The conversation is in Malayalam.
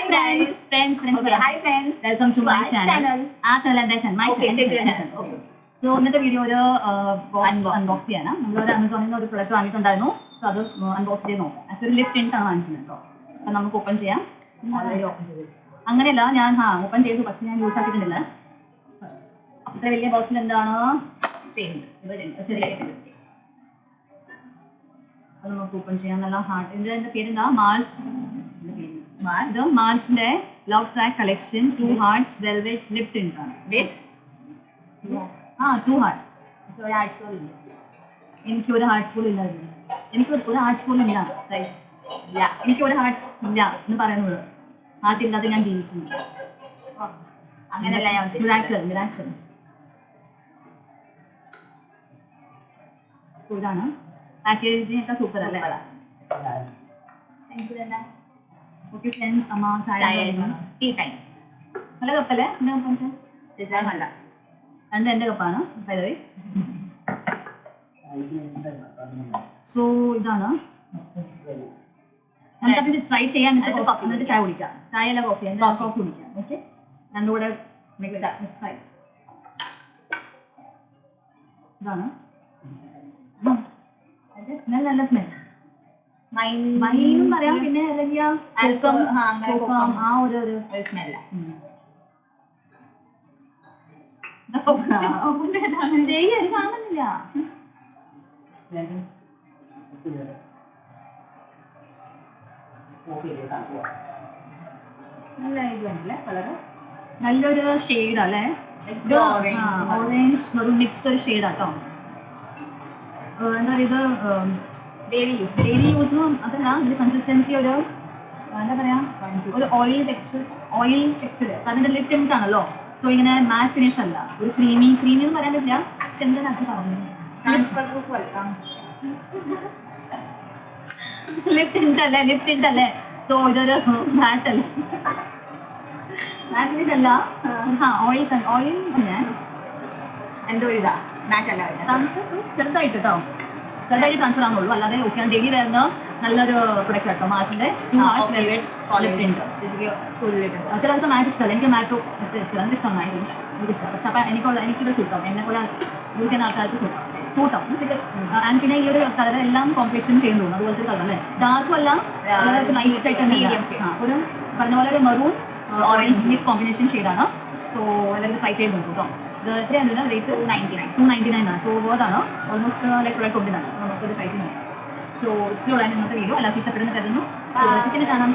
friends. Okay, hi friends. Welcome to my channel. Our channel and my channel. Okay. So ഇന്നത്തെ വീഡിയോ ഒരു അൺബോക്സ് ചെയ്യാനാണ്. നമ്മളൊരു ആമസോണിൽ നിന്ന് ഒരു പ്രൊഡക്റ്റ് വാങ്ങിയിട്ടുണ്ടായിരുന്നു. സോ അത് അൺബോക്സ് ചെയ്ത് നോക്കാം. ആക്ച്വലി ലിപ് ടിന്റ് ആണ് വാങ്ങിക്കുന്നത് കേട്ടോ. അപ്പം നമുക്ക് ഓപ്പൺ ചെയ്യാം. ഓൾറെഡി ഓപ്പൺ ചെയ്തു. അങ്ങനെയല്ല, ഞാൻ ഓപ്പൺ ചെയ്തു, പക്ഷെ ഞാൻ യൂസ് ആക്കിയിട്ടുണ്ടില്ല. ഇത്ര വലിയ ബോക്സിൽ എന്താണ് ഇവിടെ ചെറിയ അത് നമുക്ക് ഓപ്പൺ ചെയ്യാം. നല്ല ഹാർട്ട്. ഇതിൻ്റെ പേരെന്താ? ഇത് മാർസിന്റെ love track collection 2 hearts velvet lip tint ആണ്. Two hearts. എനിക്ക് ഒരു ഹാർട്ട്സ് പോലും ഇല്ല. എനിക്ക് ഒരു ഹാർട്ട്സ് പോലും ഇല്ല. എനിക്ക് ഒരു ഹാർട്ട്സ് ഇല്ല എന്ന് പറയുന്നത്. ഹാർട്ട് ഇല്ലാതെ ഞാൻ ജീവിക്കുന്നു. അങ്ങനെയല്ല ഞാൻ മിറാക്കിൾ. ഇതാണ് പാക്കേജിങ് ഒക്കെ സൂപ്പർ അല്ലേ? ഓക്കെ ഫ്രണ്ട്സ്, അമ്മ ചായ ടീ ടൈം. നല്ല കപ്പല്ലേ? എൻ്റെ കപ്പ നല്ല രണ്ട് എൻ്റെ കപ്പാണ്. സോ ഇതാണ് നമുക്കത് ട്രൈ ചെയ്യാൻ. എന്നിട്ട് ചായ കുടിക്കാം. ചായ അല്ല കോഫി. എൻ്റെ കോഫി കുടിക്കാം. ഓക്കെ, രണ്ടും കൂടെ മിക്സ് ആയി. ഇതാണ് സ്മെൽ. നല്ല സ്മെൽ. മൈനും പറയാം, പിന്നെ അല്ലെങ്കിൽ ആ ഒരു സ്മെല്ല. ശരി, കാണുന്നില്ല. നല്ല ഇതുണ്ടല്ലേ കളറ്. നല്ലൊരു ഷെയ്ഡ് അല്ലേ? ഓറഞ്ച് ഒരു മിക്സ് ഒരു ഷെയ്ഡാട്ടോ. എന്താ പറയുക, ഡെയിലി യൂസിനും അതല്ല. ഇതിന്റെ കൺസിസ്റ്റൻസി ഒരു എന്താ പറയാ, ഒരു ഓയിൽ ടെക്സ്ചർ. കാരണം ഇത് ലിപ് ടിന്റ് ആണല്ലോ. സോ ഇങ്ങനെ മാറ്റ് ഫിനിഷ് അല്ല, ഒരു ക്രീമി എന്ന് പറയാൻ പറ്റില്ല. പക്ഷെ എന്താ അത് പറഞ്ഞു, ലിപ് ടിന്റ് അല്ലേ. സോ ഇതൊരു മാറ്റ് അല്ല, മാറ്റ് ഫിനിഷ് അല്ല. ഓയിൽ ഞാൻ എന്തോ ഇതാ മാറ്റ് അല്ല. ചെറുതായിട്ട് കേട്ടോ, ചെറുതായിട്ട് ട്രാൻസ്ഫർ ആകുന്നുള്ളൂ. അല്ലാതെ ഓക്കെ ആണ്. ഡെയിലി വരുന്ന നല്ലൊരു പ്രൊഡക്റ്റ് കേട്ടോ. മാർസിന്റെ ചിലർക്ക് മാറ്റ് ഇഷ്ടമല്ല. എനിക്ക് മാറ്റ് ഇഷ്ടമല്ല. എനിക്ക് ഇഷ്ടമാണ്. എനിക്കിഷ്ടം. പക്ഷെ അപ്പം എനിക്കിത് സൂട്ടാവും. എന്നെ പോലെ യൂസ് ചെയ്യുന്ന ആൾക്കാർക്ക് സൂട്ടാവും. ആൻഡ് പിന്നെ ഈ ഒരു കളർ എല്ലാം കോംപ്ലക്ഷൻ ചെയ്യുന്നു. അതുപോലത്തെ കളർ അല്ലേ, ഡാർക്കും അല്ല, ലൈറ്റ് ആയിട്ട് ഒരു പറഞ്ഞ പോലെ ഒരു മെറൂൺ ഓറഞ്ച് മിക്സ് കോമ്പിനേഷൻ ഷെയ്ഡാണ്. സോ എല്ലാവരും ട്രൈ ചെയ്യുന്നുണ്ട് കേട്ടോ. ഇത് എത്രയാണ് റേറ്റ്? 299 ആണ്. സോ വേർതാണ് ഓൾമോസ്റ്റ് ലൈക്ക് പ്രൊഡക്റ്റ് കൊണ്ടിരുന്നത്. നമുക്കൊരു ട്രൈ ചെയ്യുന്നത്. സോ ഇത്രയുള്ള ഇന്നത്തെ വീഡിയോ എല്ലാവർക്കും ഇഷ്ടപ്പെടുന്ന കരുതുന്നു. കാണാം.